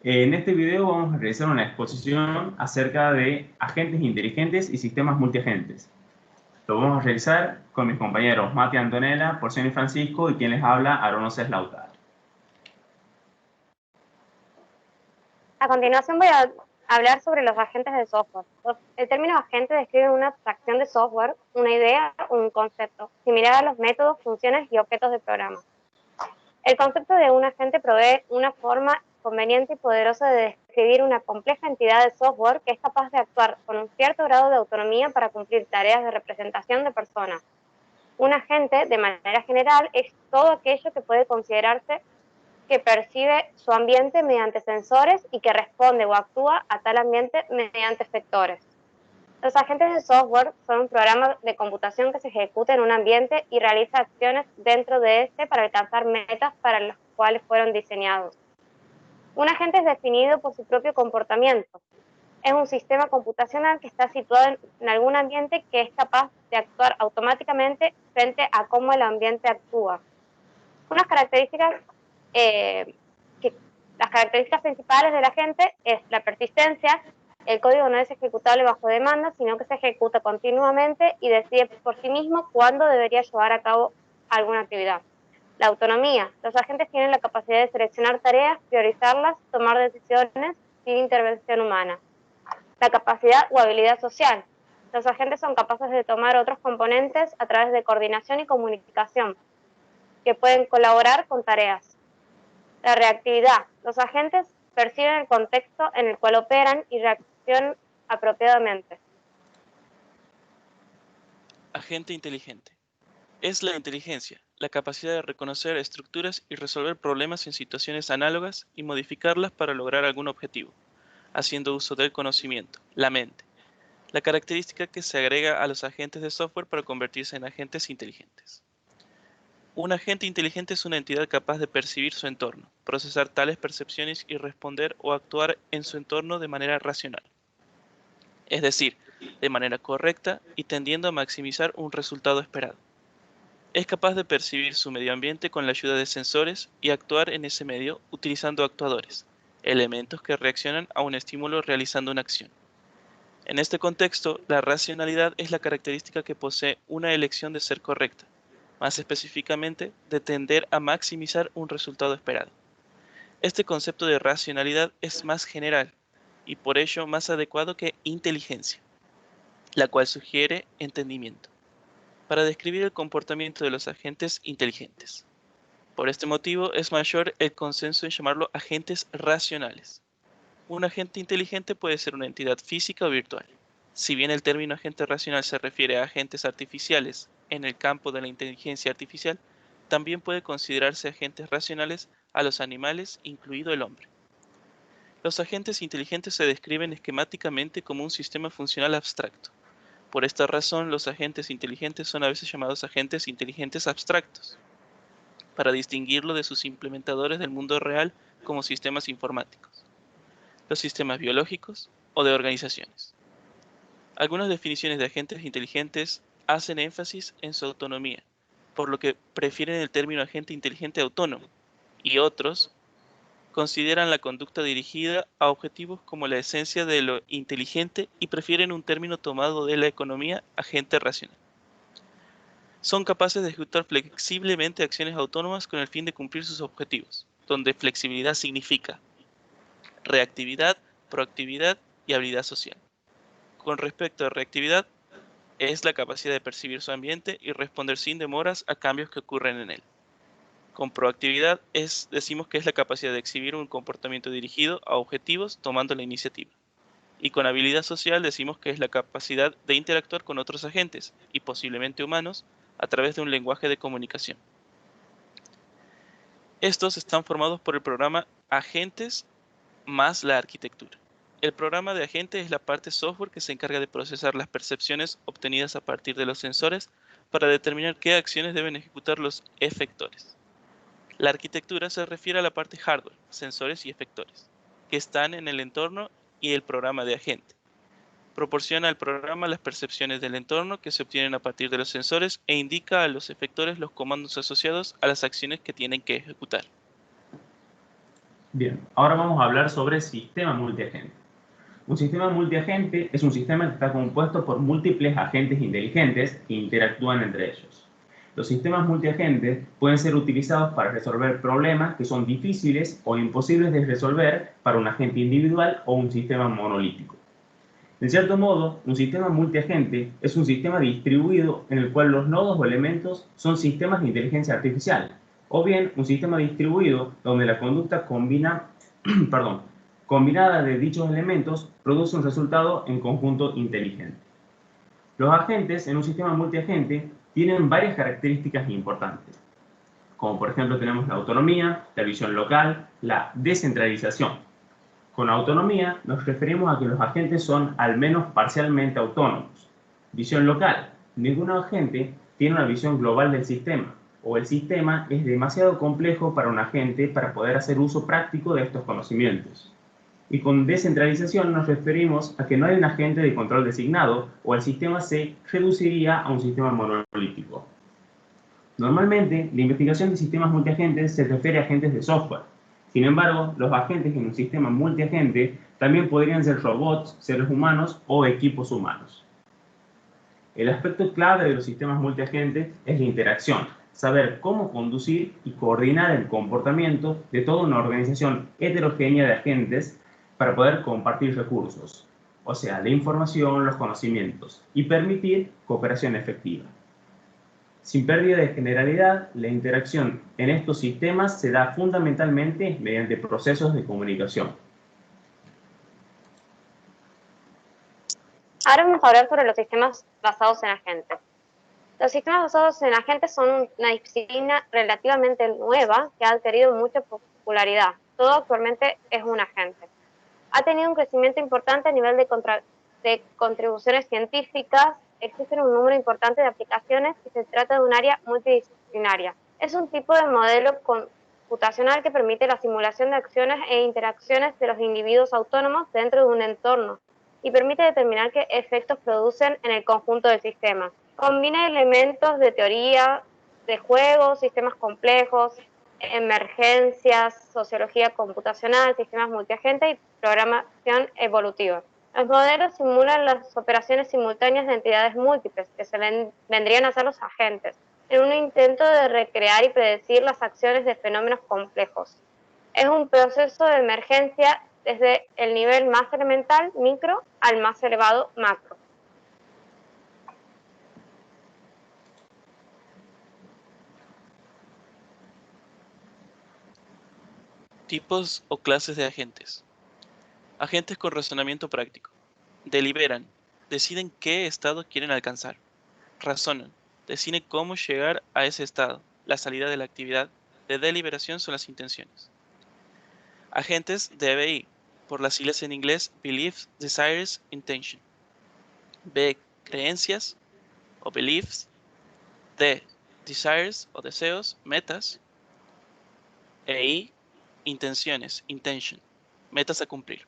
En este video vamos a realizar una exposición acerca de agentes inteligentes y sistemas multiagentes. Lo vamos a realizar con mis compañeros Mati Antonella, Porciano y Francisco y quien les habla, Arono Slaughter. A continuación voy a hablar sobre los agentes de software. El término agente describe una abstracción de software, una idea o un concepto, similar a los métodos, funciones y objetos de programa. El concepto de un agente provee una forma conveniente y poderosa de describir una compleja entidad de software que es capaz de actuar con un cierto grado de autonomía para cumplir tareas de representación de personas. Un agente, de manera general, es todo aquello que puede considerarse que percibe su ambiente mediante sensores y que responde o actúa a tal ambiente mediante efectores. Los agentes de software son un programa de computación que se ejecuta en un ambiente y realiza acciones dentro de este para alcanzar metas para las cuales fueron diseñados. Un agente es definido por su propio comportamiento. Es un sistema computacional que está situado en algún ambiente que es capaz de actuar automáticamente frente a cómo el ambiente actúa. Unas características las características principales del agente es la persistencia. El código no es ejecutable bajo demanda, sino que se ejecuta continuamente y decide por sí mismo cuándo debería llevar a cabo alguna actividad. La autonomía. Los agentes tienen la capacidad de seleccionar tareas, priorizarlas, tomar decisiones sin intervención humana. La capacidad o habilidad social. Los agentes son capaces de tomar otros componentes a través de coordinación y comunicación, que pueden colaborar con tareas. La reactividad. Los agentes perciben el contexto en el cual operan y reaccionan apropiadamente. Agente inteligente. Es la inteligencia, la capacidad de reconocer estructuras y resolver problemas en situaciones análogas y modificarlas para lograr algún objetivo, haciendo uso del conocimiento, la mente, la característica que se agrega a los agentes de software para convertirse en agentes inteligentes. Un agente inteligente es una entidad capaz de percibir su entorno, procesar tales percepciones y responder o actuar en su entorno de manera racional. Es decir, de manera correcta y tendiendo a maximizar un resultado esperado. Es capaz de percibir su medio ambiente con la ayuda de sensores y actuar en ese medio utilizando actuadores, elementos que reaccionan a un estímulo realizando una acción. En este contexto, la racionalidad es la característica que posee una elección de ser correcta, más específicamente, de tender a maximizar un resultado esperado. Este concepto de racionalidad es más general y por ello más adecuado que inteligencia, la cual sugiere entendimiento, para describir el comportamiento de los agentes inteligentes. Por este motivo es mayor el consenso en llamarlo agentes racionales. Un agente inteligente puede ser una entidad física o virtual. Si bien el término agente racional se refiere a agentes artificiales en el campo de la inteligencia artificial, también puede considerarse agentes racionales a los animales, incluido el hombre. Los agentes inteligentes se describen esquemáticamente como un sistema funcional abstracto. Por esta razón, los agentes inteligentes son a veces llamados agentes inteligentes abstractos, para distinguirlo de sus implementadores del mundo real como sistemas informáticos, los sistemas biológicos o de organizaciones. Algunas definiciones de agentes inteligentes hacen énfasis en su autonomía, por lo que prefieren el término agente inteligente autónomo, y otros consideran la conducta dirigida a objetivos como la esencia de lo inteligente y prefieren un término tomado de la economía, agente racional. Son capaces de ejecutar flexiblemente acciones autónomas con el fin de cumplir sus objetivos, donde flexibilidad significa reactividad, proactividad y habilidad social. Con respecto a reactividad, es la capacidad de percibir su ambiente y responder sin demoras a cambios que ocurren en él. Con proactividad decimos que es la capacidad de exhibir un comportamiento dirigido a objetivos tomando la iniciativa. Y con habilidad social decimos que es la capacidad de interactuar con otros agentes, y posiblemente humanos, a través de un lenguaje de comunicación. Estos están formados por el programa Agentes más la arquitectura. El programa de agente es la parte software que se encarga de procesar las percepciones obtenidas a partir de los sensores para determinar qué acciones deben ejecutar los efectores. La arquitectura se refiere a la parte hardware, sensores y efectores, que están en el entorno y el programa de agente. Proporciona al programa las percepciones del entorno que se obtienen a partir de los sensores e indica a los efectores los comandos asociados a las acciones que tienen que ejecutar. Bien, ahora vamos a hablar sobre sistema multiagente. Un sistema multiagente es un sistema que está compuesto por múltiples agentes inteligentes que interactúan entre ellos. Los sistemas multiagentes pueden ser utilizados para resolver problemas que son difíciles o imposibles de resolver para un agente individual o un sistema monolítico. En cierto modo, un sistema multiagente es un sistema distribuido en el cual los nodos o elementos son sistemas de inteligencia artificial, o bien un sistema distribuido donde la conducta combinada de dichos elementos produce un resultado en conjunto inteligente. Los agentes en un sistema multiagente tienen varias características importantes, como por ejemplo tenemos la autonomía, la visión local, la descentralización. Con autonomía nos referimos a que los agentes son al menos parcialmente autónomos. Visión local. Ningún agente tiene una visión global del sistema, o el sistema es demasiado complejo para un agente para poder hacer uso práctico de estos conocimientos. Y con descentralización nos referimos a que no hay un agente de control designado, o el sistema se reduciría a un sistema monolítico. Normalmente, la investigación de sistemas multiagentes se refiere a agentes de software. Sin embargo, los agentes en un sistema multiagente también podrían ser robots, seres humanos o equipos humanos. El aspecto clave de los sistemas multiagentes es la interacción, saber cómo conducir y coordinar el comportamiento de toda una organización heterogénea de agentes para poder compartir recursos, o sea, la información, los conocimientos, y permitir cooperación efectiva. Sin pérdida de generalidad, la interacción en estos sistemas se da fundamentalmente mediante procesos de comunicación. Ahora vamos a hablar sobre los sistemas basados en agentes. Los sistemas basados en agentes son una disciplina relativamente nueva que ha adquirido mucha popularidad. Todo actualmente es un agente. Ha tenido un crecimiento importante a nivel de contribuciones científicas. Existen un número importante de aplicaciones y se trata de un área multidisciplinaria. Es un tipo de modelo computacional que permite la simulación de acciones e interacciones de los individuos autónomos dentro de un entorno y permite determinar qué efectos producen en el conjunto del sistema. Combina elementos de teoría, de juegos, sistemas complejos, emergencias, sociología computacional, sistemas multiagentes y programación evolutiva. Los modelos simulan las operaciones simultáneas de entidades múltiples, que vendrían a ser los agentes, en un intento de recrear y predecir las acciones de fenómenos complejos. Es un proceso de emergencia desde el nivel más elemental, micro, al más elevado, macro. Tipos o clases de agentes. Agentes con razonamiento práctico. Deliberan, deciden qué estado quieren alcanzar. Razonan, deciden cómo llegar a ese estado. La salida de la actividad de deliberación son las intenciones. Agentes de BI, por las siglas en inglés Beliefs, Desires, Intention. B, creencias o beliefs. D, desires o deseos, metas. E I, intenciones, intention, metas a cumplir.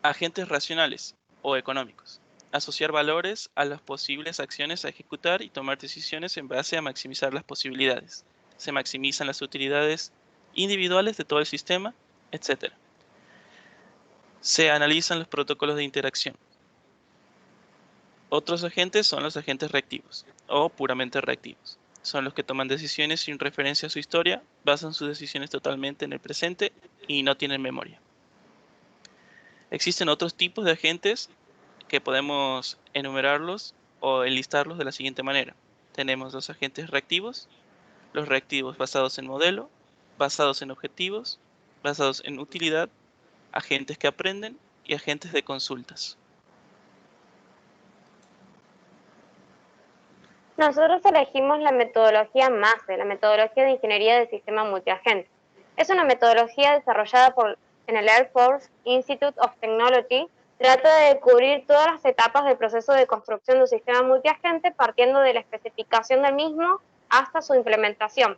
Agentes racionales o económicos. Asociar valores a las posibles acciones a ejecutar y tomar decisiones en base a maximizar las posibilidades. Se maximizan las utilidades individuales de todo el sistema, etc. Se analizan los protocolos de interacción. Otros agentes son los agentes reactivos o puramente reactivos. Son los que toman decisiones sin referencia a su historia, basan sus decisiones totalmente en el presente y no tienen memoria. Existen otros tipos de agentes que podemos enumerarlos o enlistarlos de la siguiente manera. Tenemos los agentes reactivos, los reactivos basados en modelo, basados en objetivos, basados en utilidad, agentes que aprenden y agentes de consultas. Nosotros elegimos la metodología MASE, la metodología de ingeniería de sistema multiagente. Es una metodología desarrollada en el Air Force Institute of Technology. Trata de cubrir todas las etapas del proceso de construcción de un sistema multiagente, partiendo de la especificación del mismo hasta su implementación.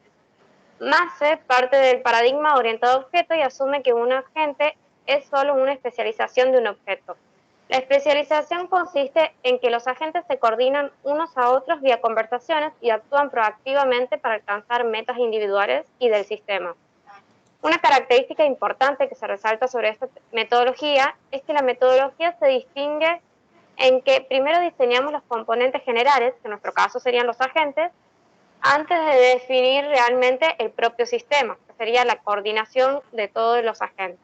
MASE parte del paradigma orientado a objeto y asume que un agente es solo una especialización de un objeto. La especialización consiste en que los agentes se coordinan unos a otros vía conversaciones y actúan proactivamente para alcanzar metas individuales y del sistema. Una característica importante que se resalta sobre esta metodología es que la metodología se distingue en que primero diseñamos los componentes generales, que en nuestro caso serían los agentes, antes de definir realmente el propio sistema, que sería la coordinación de todos los agentes.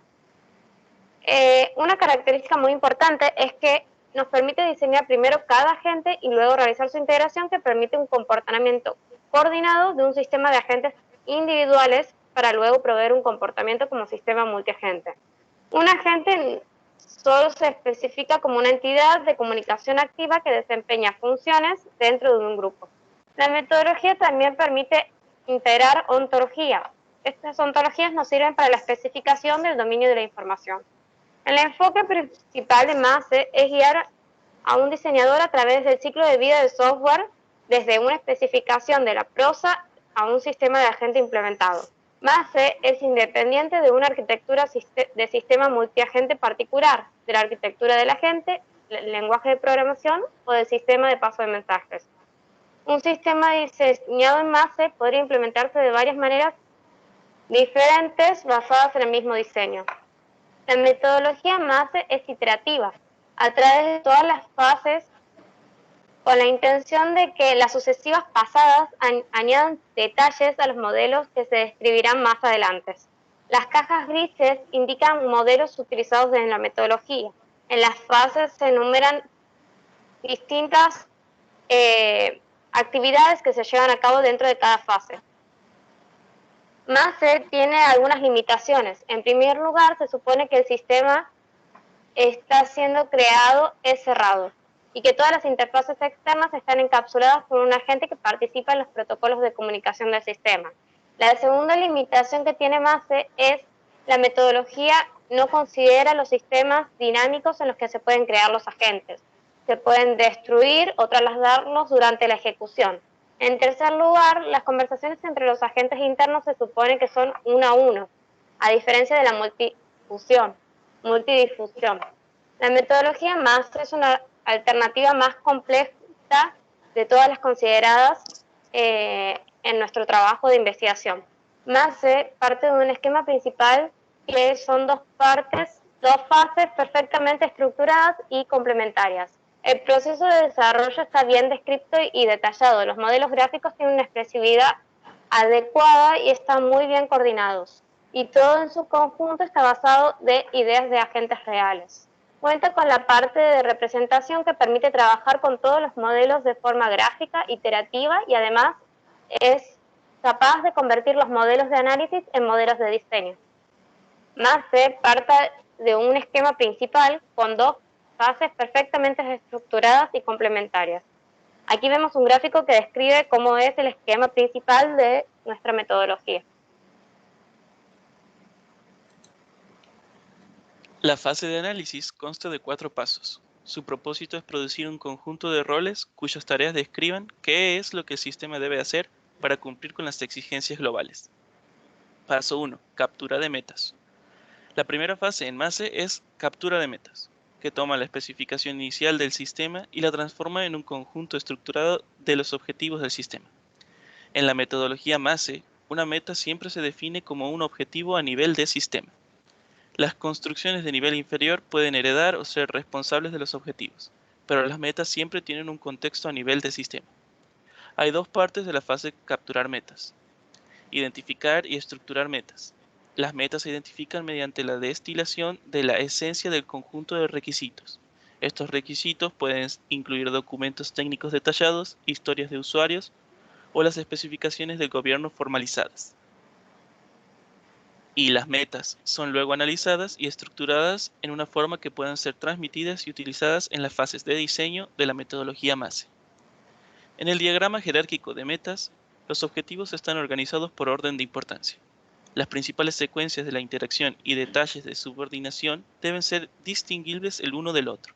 Una característica muy importante es que nos permite diseñar primero cada agente y luego realizar su integración, que permite un comportamiento coordinado de un sistema de agentes individuales para luego proveer un comportamiento como sistema multiagente. Un agente solo se especifica como una entidad de comunicación activa que desempeña funciones dentro de un grupo. La metodología también permite integrar ontología. Estas ontologías nos sirven para la especificación del dominio de la información. El enfoque principal de MASE es guiar a un diseñador a través del ciclo de vida del software, desde una especificación de la prosa a un sistema de agente implementado. MASE es independiente de una arquitectura de sistema multiagente particular, de la arquitectura del agente, el lenguaje de programación o del sistema de paso de mensajes. Un sistema diseñado en MASE podría implementarse de varias maneras diferentes basadas en el mismo diseño. La metodología MASE es iterativa, a través de todas las fases, con la intención de que las sucesivas pasadas añadan detalles a los modelos que se describirán más adelante. Las cajas grises indican modelos utilizados en la metodología. En las fases se enumeran distintas actividades que se llevan a cabo dentro de cada fase. MASE tiene algunas limitaciones. En primer lugar, se supone que el sistema está siendo creado es cerrado y que todas las interfaces externas están encapsuladas por un agente que participa en los protocolos de comunicación del sistema. La segunda limitación que tiene MASE es la metodología no considera los sistemas dinámicos en los que se pueden crear los agentes. Se pueden destruir o trasladarlos durante la ejecución. En tercer lugar, las conversaciones entre los agentes internos se supone que son uno a uno, a diferencia de la multidifusión. La metodología MASE es una alternativa más compleja de todas las consideradas en nuestro trabajo de investigación. MASE parte de un esquema principal que son dos fases perfectamente estructuradas y complementarias. El proceso de desarrollo está bien descrito y detallado. Los modelos gráficos tienen una expresividad adecuada y están muy bien coordinados. Y todo en su conjunto está basado de ideas de agentes reales. Cuenta con la parte de representación que permite trabajar con todos los modelos de forma gráfica, iterativa, y además es capaz de convertir los modelos de análisis en modelos de diseño. MASE parte de un esquema principal con dos fases perfectamente estructuradas y complementarias. Aquí vemos un gráfico que describe cómo es el esquema principal de nuestra metodología. La fase de análisis consta de 4 pasos. Su propósito es producir un conjunto de roles cuyas tareas describan qué es lo que el sistema debe hacer para cumplir con las exigencias globales. Paso 1. Captura de metas. La primera fase en MASE es captura de metas, que toma la especificación inicial del sistema y la transforma en un conjunto estructurado de los objetivos del sistema. En la metodología MASE, una meta siempre se define como un objetivo a nivel de sistema. Las construcciones de nivel inferior pueden heredar o ser responsables de los objetivos, pero las metas siempre tienen un contexto a nivel de sistema. Hay dos partes de la fase capturar metas: identificar y estructurar metas. Las metas se identifican mediante la destilación de la esencia del conjunto de requisitos. Estos requisitos pueden incluir documentos técnicos detallados, historias de usuarios o las especificaciones del gobierno formalizadas. Y las metas son luego analizadas y estructuradas en una forma que puedan ser transmitidas y utilizadas en las fases de diseño de la metodología MASE. En el diagrama jerárquico de metas, los objetivos están organizados por orden de importancia. Las principales secuencias de la interacción y detalles de subordinación deben ser distinguibles el uno del otro.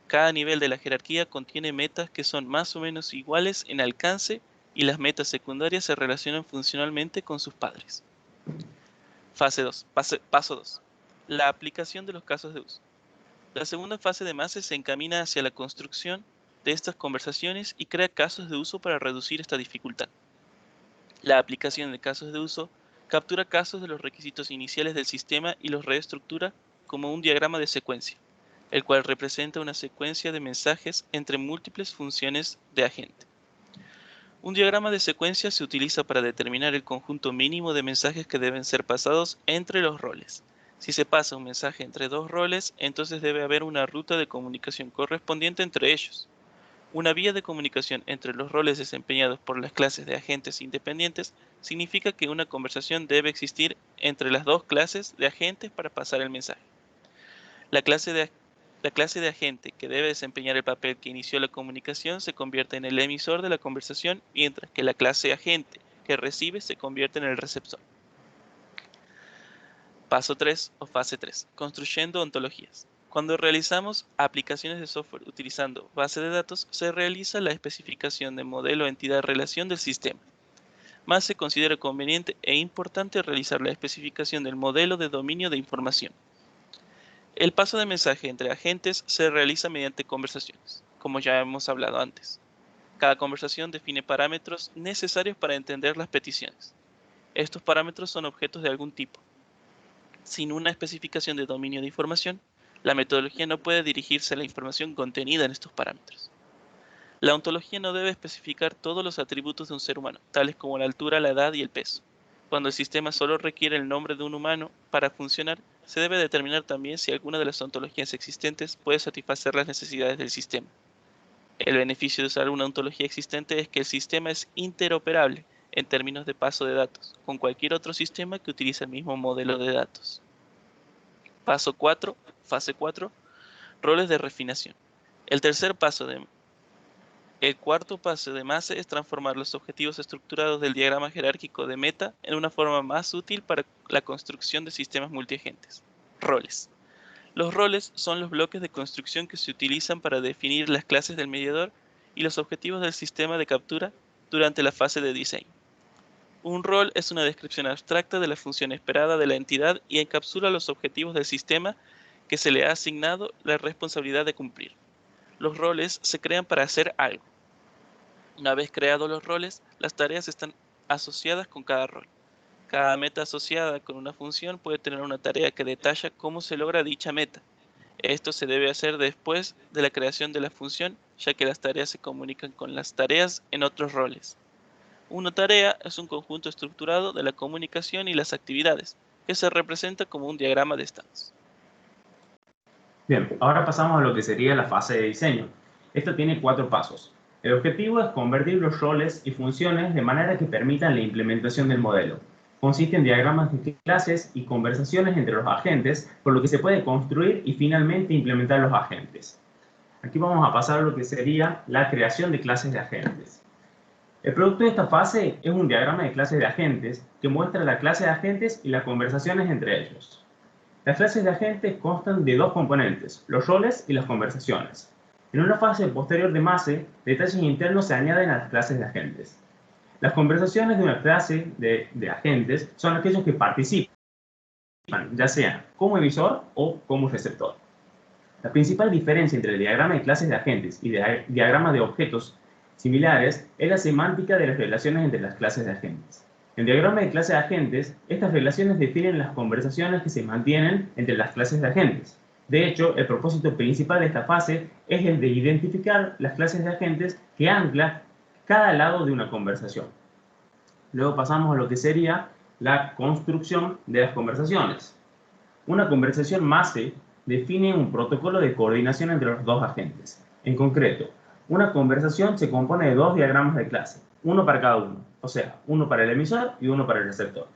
Cada nivel de la jerarquía contiene metas que son más o menos iguales en alcance y las metas secundarias se relacionan funcionalmente con sus padres. Paso 2. La aplicación de los casos de uso. La segunda fase de MASE se encamina hacia la construcción de estas conversaciones y crea casos de uso para reducir esta dificultad. La aplicación de casos de uso Captura casos de los requisitos iniciales del sistema y los reestructura como un diagrama de secuencia, el cual representa una secuencia de mensajes entre múltiples funciones de agente. Un diagrama de secuencia se utiliza para determinar el conjunto mínimo de mensajes que deben ser pasados entre los roles. Si se pasa un mensaje entre dos roles, entonces debe haber una ruta de comunicación correspondiente entre ellos. Una vía de comunicación entre los roles desempeñados por las clases de agentes independientes significa que una conversación debe existir entre las dos clases de agentes para pasar el mensaje. La clase de agente que debe desempeñar el papel que inició la comunicación se convierte en el emisor de la conversación, mientras que la clase agente que recibe se convierte en el receptor. Paso 3 o fase 3. Construyendo ontologías. Cuando realizamos aplicaciones de software utilizando base de datos, se realiza la especificación de modelo entidad-relación del sistema. Más se considera conveniente e importante realizar la especificación del modelo de dominio de información. El paso de mensaje entre agentes se realiza mediante conversaciones, como ya hemos hablado antes. Cada conversación define parámetros necesarios para entender las peticiones. Estos parámetros son objetos de algún tipo. Sin una especificación de dominio de información, la metodología no puede dirigirse a la información contenida en estos parámetros. La ontología no debe especificar todos los atributos de un ser humano, tales como la altura, la edad y el peso. Cuando el sistema solo requiere el nombre de un humano para funcionar, se debe determinar también si alguna de las ontologías existentes puede satisfacer las necesidades del sistema. El beneficio de usar una ontología existente es que el sistema es interoperable en términos de paso de datos con cualquier otro sistema que utilice el mismo modelo de datos. Paso 4, fase 4, roles de refinación. El cuarto paso de MASE es transformar los objetivos estructurados del diagrama jerárquico de meta en una forma más útil para la construcción de sistemas multiagentes. Roles. Los roles son los bloques de construcción que se utilizan para definir las clases del mediador y los objetivos del sistema de captura durante la fase de diseño. Un rol es una descripción abstracta de la función esperada de la entidad y encapsula los objetivos del sistema que se le ha asignado la responsabilidad de cumplir. Los roles se crean para hacer algo. Una vez creados los roles, las tareas están asociadas con cada rol. Cada meta asociada con una función puede tener una tarea que detalla cómo se logra dicha meta. Esto se debe hacer después de la creación de la función, ya que las tareas se comunican con las tareas en otros roles. Una tarea es un conjunto estructurado de la comunicación y las actividades, que se representa como un diagrama de estados. Bien, ahora pasamos a lo que sería la fase de diseño. Esto tiene 4 pasos. El objetivo es convertir los roles y funciones de manera que permitan la implementación del modelo. Consiste en diagramas de clases y conversaciones entre los agentes, por lo que se puede construir y finalmente implementar los agentes. Aquí vamos a pasar a lo que sería la creación de clases de agentes. El producto de esta fase es un diagrama de clases de agentes que muestra la clase de agentes y las conversaciones entre ellos. Las clases de agentes constan de 2 componentes, los roles y las conversaciones. En una fase posterior de MASE, detalles internos se añaden a las clases de agentes. Las conversaciones de una clase de agentes son aquellos que participan, ya sea como emisor o como receptor. La principal diferencia entre el diagrama de clases de agentes y el diagrama de objetos similares es la semántica de las relaciones entre las clases de agentes. En el diagrama de clases de agentes, estas relaciones definen las conversaciones que se mantienen entre las clases de agentes. De hecho, el propósito principal de esta fase es el de identificar las clases de agentes que anclan cada lado de una conversación. Luego pasamos a lo que sería la construcción de las conversaciones. Una conversación MASE define un protocolo de coordinación entre los 2 agentes. En concreto, una conversación se compone de 2 diagramas de clase, uno para cada uno, o sea, uno para el emisor y uno para el receptor.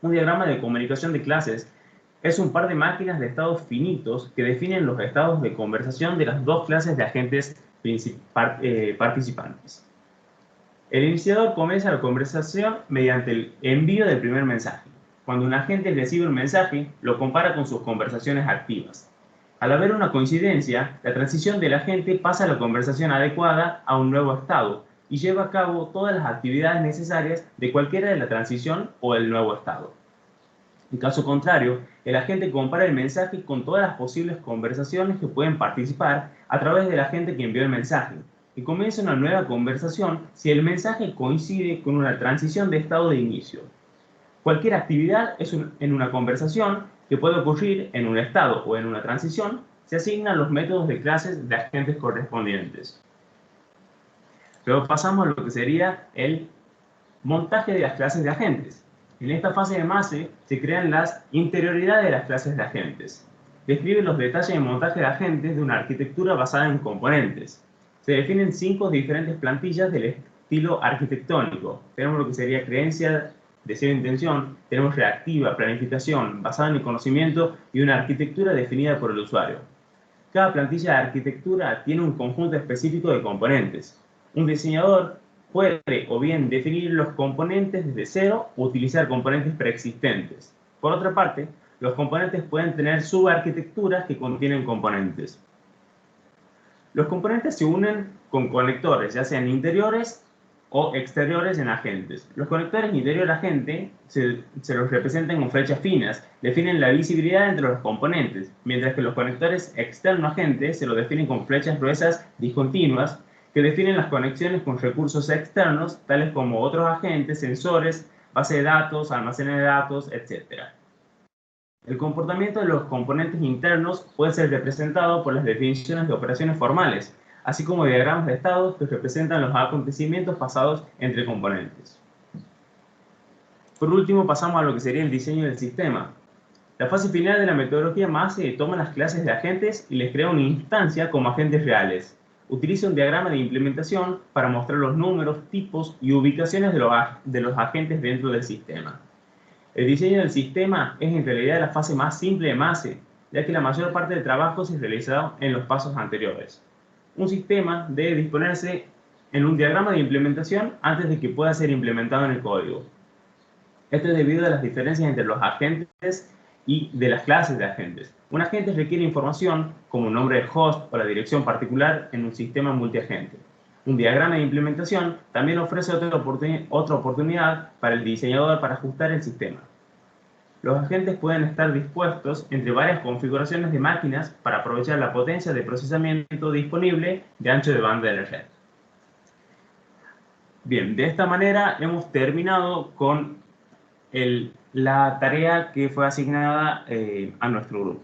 Un diagrama de comunicación de clases es un par de máquinas de estados finitos que definen los estados de conversación de las 2 clases de agentes participantes. El iniciador comienza la conversación mediante el envío del primer mensaje. Cuando un agente recibe un mensaje, lo compara con sus conversaciones activas. Al haber una coincidencia, la transición del agente pasa a la conversación adecuada a un nuevo estado y lleva a cabo todas las actividades necesarias de cualquiera de la transición o el nuevo estado. En caso contrario, el agente compara el mensaje con todas las posibles conversaciones que pueden participar a través del agente que envió el mensaje y comienza una nueva conversación si el mensaje coincide con una transición de estado de inicio. Cualquier actividad es en una conversación que puede ocurrir en un estado o en una transición, se asignan los métodos de clases de agentes correspondientes. Luego pasamos a lo que sería el montaje de las clases de agentes. En esta fase de MASE se crean las interioridades de las clases de agentes. Describe los detalles de montaje de agentes de una arquitectura basada en componentes. Se definen 5 diferentes plantillas del estilo arquitectónico. Tenemos lo que sería creencia, deseo e intención, tenemos reactiva, planificación, basada en el conocimiento y una arquitectura definida por el usuario. Cada plantilla de arquitectura tiene un conjunto específico de componentes. Un diseñador puede o bien definir los componentes desde cero o utilizar componentes preexistentes. Por otra parte, los componentes pueden tener subarquitecturas que contienen componentes. Los componentes se unen con conectores, ya sean interiores o exteriores en agentes. Los conectores interior-agente se los representan con flechas finas, definen la visibilidad entre los componentes, mientras que los conectores externo-agente se los definen con flechas gruesas discontinuas, que definen las conexiones con recursos externos, tales como otros agentes, sensores, base de datos, almacenes de datos, etc. El comportamiento de los componentes internos puede ser representado por las definiciones de operaciones formales, así como diagramas de estados que representan los acontecimientos pasados entre componentes. Por último, pasamos a lo que sería el diseño del sistema. La fase final de la metodología MASE toma las clases de agentes y les crea una instancia como agentes reales. Utiliza un diagrama de implementación para mostrar los números, tipos y ubicaciones de los agentes dentro del sistema. El diseño del sistema es en realidad la fase más simple de MASE, ya que la mayor parte del trabajo se realiza en los pasos anteriores. Un sistema debe disponerse en un diagrama de implementación antes de que pueda ser implementado en el código. Esto es debido a las diferencias entre los agentes y de las clases de agentes. Un agente requiere información como un nombre de host o la dirección particular en un sistema multiagente. Un diagrama de implementación también ofrece otra oportunidad para el diseñador para ajustar el sistema. Los agentes pueden estar dispuestos entre varias configuraciones de máquinas para aprovechar la potencia de procesamiento disponible de ancho de banda de la red. Bien, de esta manera hemos terminado con la tarea que fue asignada a nuestro grupo.